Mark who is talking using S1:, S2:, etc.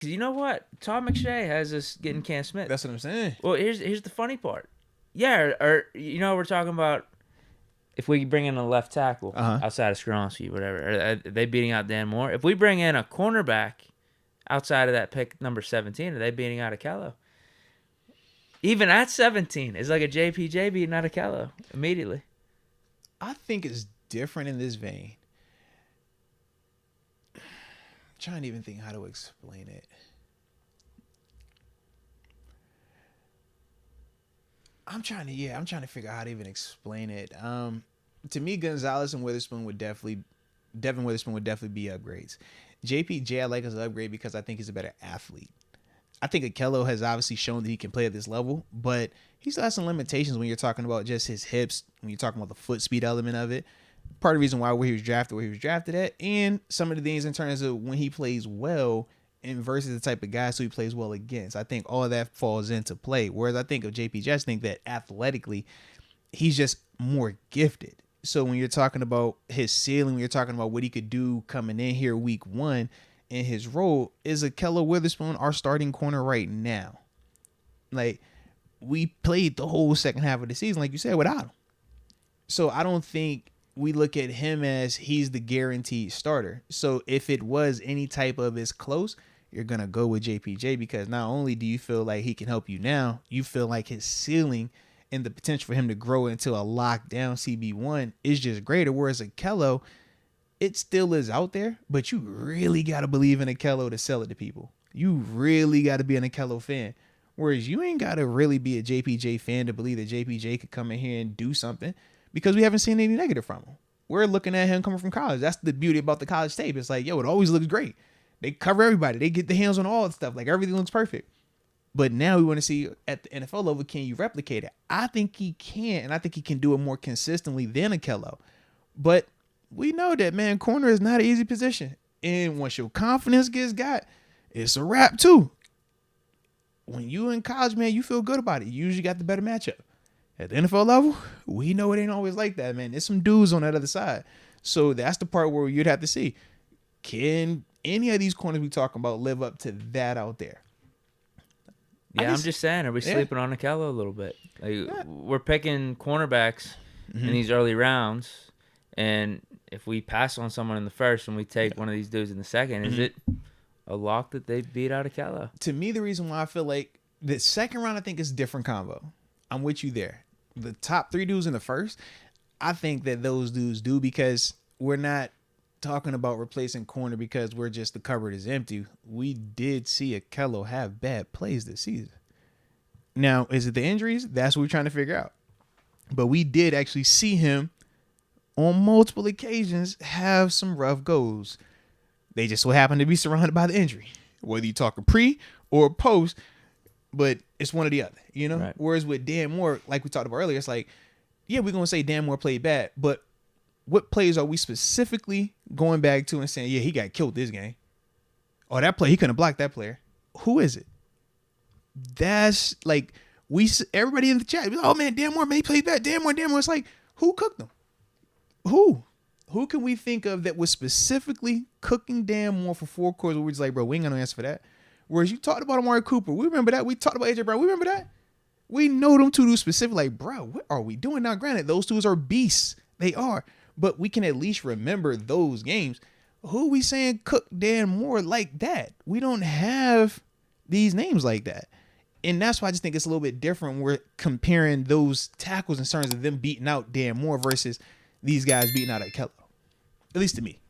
S1: 'Cause you know what? Todd McShay has us getting Cam Smith.
S2: That's what I'm saying.
S1: Well, here's the funny part. Yeah, or we're talking about if we bring in a left tackle outside of Skronsky, whatever. Are they beating out Dan Moore? If we bring in a cornerback outside of that pick number 17, are they beating out Ahkello? Even at 17, it's like a JPJ beating out Ahkello immediately.
S2: I think it's different in this vein. I'm trying to even think how to explain it. I'm trying to figure out how to even explain it. To me, Gonzalez and Devin Witherspoon would definitely be upgrades. JPJ I like as an upgrade because I think he's a better athlete. I think Ahkello has obviously shown that he can play at this level, but he still has some limitations when you're talking about just his hips, when you're talking about the foot speed element of it. Part of the reason why where he was drafted at, and some of the things in terms of when he plays well and versus the type of guys who he plays well against. I think all of that falls into play. Whereas I think of JP, just think that athletically, he's just more gifted. So when you're talking about his ceiling, when you're talking about what he could do coming in here week one in his role, is Ahkello Witherspoon our starting corner right now? Like, we played the whole second half of the season, like you said, without him. So I don't think we look at him as he's the guaranteed starter. So if it was any type of as close, you're going to go with JPJ because not only do you feel like he can help you now, you feel like his ceiling and the potential for him to grow into a lockdown CB1 is just greater. Whereas Ahkello, it still is out there, but you really got to believe in Ahkello to sell it to people. You really got to be an Ahkello fan. Whereas you ain't got to really be a JPJ fan to believe that JPJ could come in here and do something because we haven't seen any negative from him. We're looking at him coming from college. That's the beauty about the college tape. It's like, yo, it always looks great. They cover everybody. They get the hands on all the stuff. Like, everything looks perfect. But now we want to see at the NFL level, can you replicate it? I think he can, and I think he can do it more consistently than Ahkello. But we know that, man, corner is not an easy position. And once your confidence gets got, it's a wrap too. When you in college, man, you feel good about it. You usually got the better matchup. At the NFL level, we know it ain't always like that, man. There's some dudes on that other side. So that's the part where you'd have to see, can any of these corners we talking about live up to that out there?
S1: Yeah, I'm just saying, are we sleeping on Ahkello a little bit? Like, we're picking cornerbacks in these early rounds, and if we pass on someone in the first and we take one of these dudes in the second, is it a lock that they beat out Ahkello?
S2: To me, the reason why I feel like the second round, I think is a different combo. I'm with you there. The top three dudes in the first, I think that those dudes do, because we're not talking about replacing corner because we're just the cupboard is empty. We did see Ahkello have bad plays this season. Now, is it the injuries? That's what we're trying to figure out. But we did actually see him on multiple occasions have some rough goes. They just so happen to be surrounded by the injury, whether you talk a pre or a post, but it's one or the other, you know? Right. Whereas with Dan Moore, like we talked about earlier, it's like, yeah, we're going to say Dan Moore played bad, but what plays are we specifically going back to and saying, yeah, he got killed this game? Or that play, he couldn't block that player. Who is it? That's like, everybody in the chat, oh man, Dan Moore, man, he played bad. Dan Moore. It's like, who cooked them? Who can we think of that was specifically cooking Dan Moore for 4 quarters where we're just like, bro, we ain't got no answer for that? Whereas you talked about Amari Cooper. We remember that. We talked about AJ Brown. We remember that. We know them two dudes specifically. Like, bro, what are we doing now? Granted, those dudes are beasts. They are. But we can at least remember those games. Who we saying cooked Dan Moore like that? We don't have these names like that. And that's why I just think it's a little bit different when we're comparing those tackles in terms of them beating out Dan Moore versus these guys beating out Ahkello. At least to me.